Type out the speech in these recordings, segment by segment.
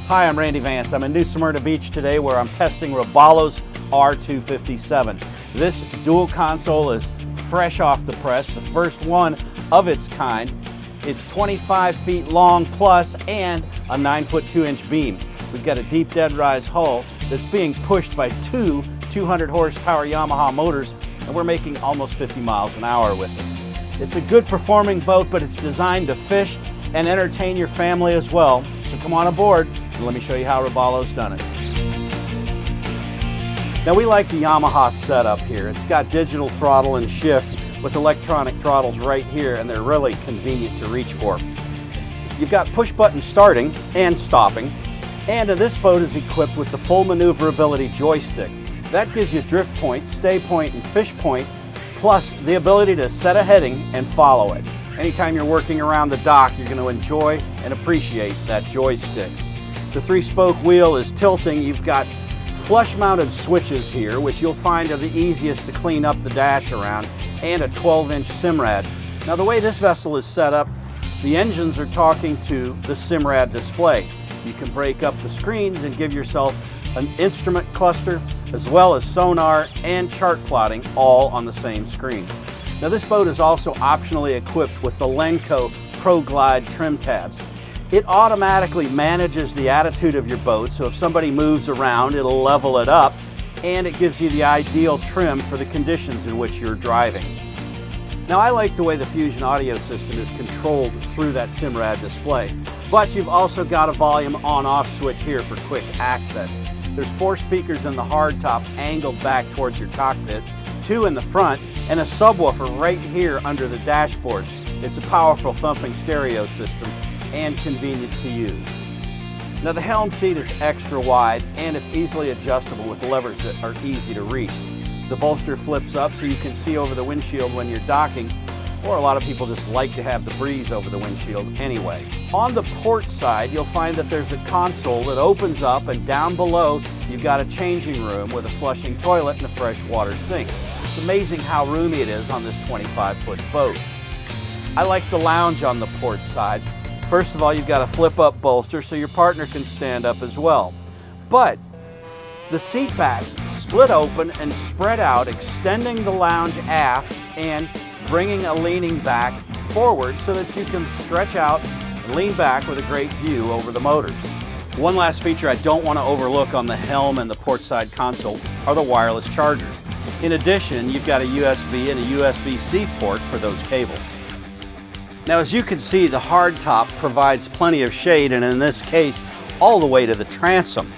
Hi, I'm Randy Vance. I'm in New Smyrna Beach today where I'm testing Robalo's R257. This dual console is fresh off the press, the first one of its kind. It's 25 feet long plus and a 9-foot 2-inch beam. We've got a deep dead rise hull that's being pushed by two 200 horsepower Yamaha motors, and we're making almost 50 miles an hour with it. It's a good performing boat, but it's designed to fish and entertain your family as well. So come on aboard and let me show you how Robalo's done it. Now we like the Yamaha setup here. It's got digital throttle and shift with electronic throttles right here, and they're really convenient to reach for. You've got push button starting and stopping, and this boat is equipped with the full maneuverability joystick. That gives you drift point, stay point, and fish point, plus the ability to set a heading and follow it. Anytime you're working around the dock, you're going to enjoy and appreciate that joystick. The 3-spoke wheel is tilting. You've got flush-mounted switches here, which you'll find are the easiest to clean up the dash around, and a 12-inch Simrad. Now the way this vessel is set up, the engines are talking to the Simrad display. You can break up the screens and give yourself an instrument cluster, as well as sonar and chart plotting, all on the same screen. Now this boat is also optionally equipped with the Lenco Pro Glide trim tabs. It automatically manages the attitude of your boat, so if somebody moves around, it'll level it up, and it gives you the ideal trim for the conditions in which you're driving. Now I like the way the Fusion audio system is controlled through that Simrad display, but you've also got a volume on-off switch here for quick access. There's 4 speakers in the hardtop angled back towards your cockpit, 2 in the front, and a subwoofer right here under the dashboard. It's a powerful thumping stereo system and convenient to use. Now the helm seat is extra wide and it's easily adjustable with levers that are easy to reach. The bolster flips up so you can see over the windshield when you're docking, or a lot of people just like to have the breeze over the windshield anyway. On the port side, you'll find that there's a console that opens up, and down below you've got a changing room with a flushing toilet and a freshwater sink. It's amazing how roomy it is on this 25-foot boat. I like the lounge on the port side. First of all, you've got a flip-up bolster so your partner can stand up as well. But the seat backs split open and spread out, extending the lounge aft and bringing a leaning back forward so that you can stretch out and lean back with a great view over the motors. One last feature I don't want to overlook on the helm and the portside console are the wireless chargers. In addition, you've got a USB and a USB-C port for those cables. Now as you can see, the hardtop provides plenty of shade, and in this case, all the way to the transom.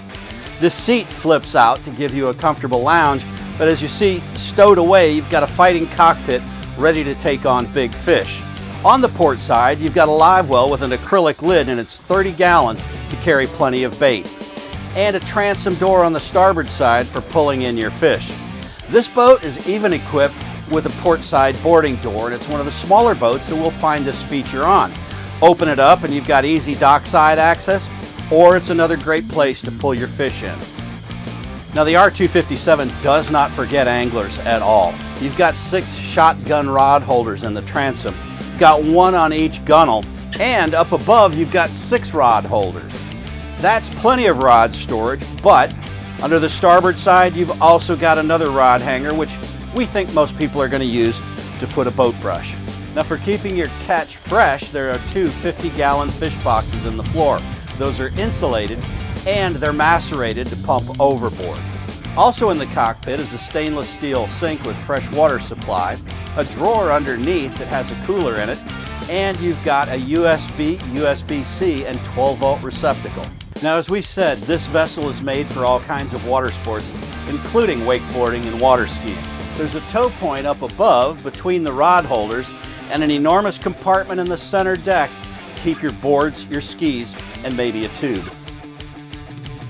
This seat flips out to give you a comfortable lounge, but as you see, stowed away, you've got a fighting cockpit ready to take on big fish. On the port side, you've got a live well with an acrylic lid, and it's 30 gallons to carry plenty of bait. And a transom door on the starboard side for pulling in your fish. This boat is even equipped with a port side boarding door, and it's one of the smaller boats that we'll find this feature on. Open it up and you've got easy dockside access, or it's another great place to pull your fish in. Now the R257 does not forget anglers at all. You've got 6 shotgun rod holders in the transom. You've got 1 on each gunnel, and up above you've got 6 rod holders. That's plenty of rod storage, but under the starboard side you've also got another rod hanger, which we think most people are going to use to put a boat brush. Now for keeping your catch fresh, there are 2 50-gallon fish boxes in the floor. Those are insulated and they're macerated to pump overboard. Also in the cockpit is a stainless steel sink with fresh water supply, a drawer underneath that has a cooler in it, and you've got a USB, USB-C, and 12-volt receptacle. Now as we said, this vessel is made for all kinds of water sports, including wakeboarding and water skiing. There's a tow point up above between the rod holders and an enormous compartment in the center deck to keep your boards, your skis, and maybe a tube.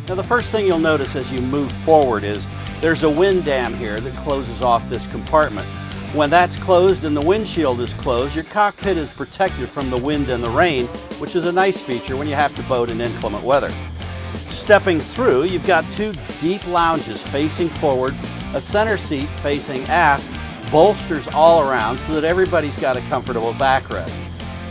Now the first thing you'll notice as you move forward is there's a wind dam here that closes off this compartment. When that's closed and the windshield is closed, your cockpit is protected from the wind and the rain, which is a nice feature when you have to boat in inclement weather. Stepping through, you've got 2 deep lounges facing forward, a center seat facing aft, bolsters all around so that everybody's got a comfortable backrest.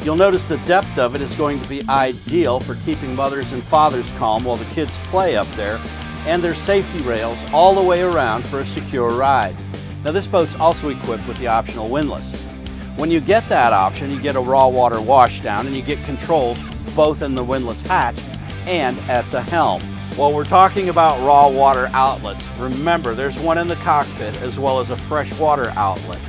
You'll notice the depth of it is going to be ideal for keeping mothers and fathers calm while the kids play up there, and there's safety rails all the way around for a secure ride. Now this boat's also equipped with the optional windlass. When you get that option, you get a raw water washdown and you get controls both in the windlass hatch and at the helm. While we're talking about raw water outlets, remember there's one in the cockpit as well as a freshwater outlet.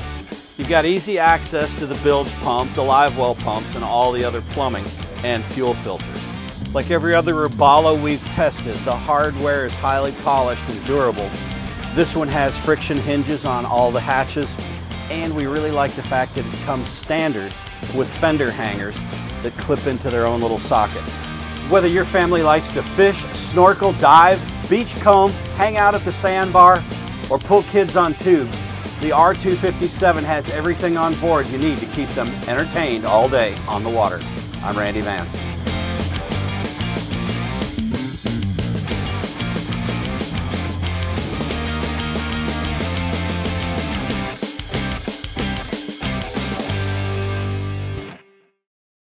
You've got easy access to the bilge pump, the live well pumps, and all the other plumbing and fuel filters. Like every other Robalo we've tested, the hardware is highly polished and durable. This one has friction hinges on all the hatches, and we really like the fact that it comes standard with fender hangers that clip into their own little sockets. Whether your family likes to fish, snorkel, dive, beachcomb, hang out at the sandbar, or pull kids on tube, the R257 has everything on board you need to keep them entertained all day on the water. I'm Randy Vance.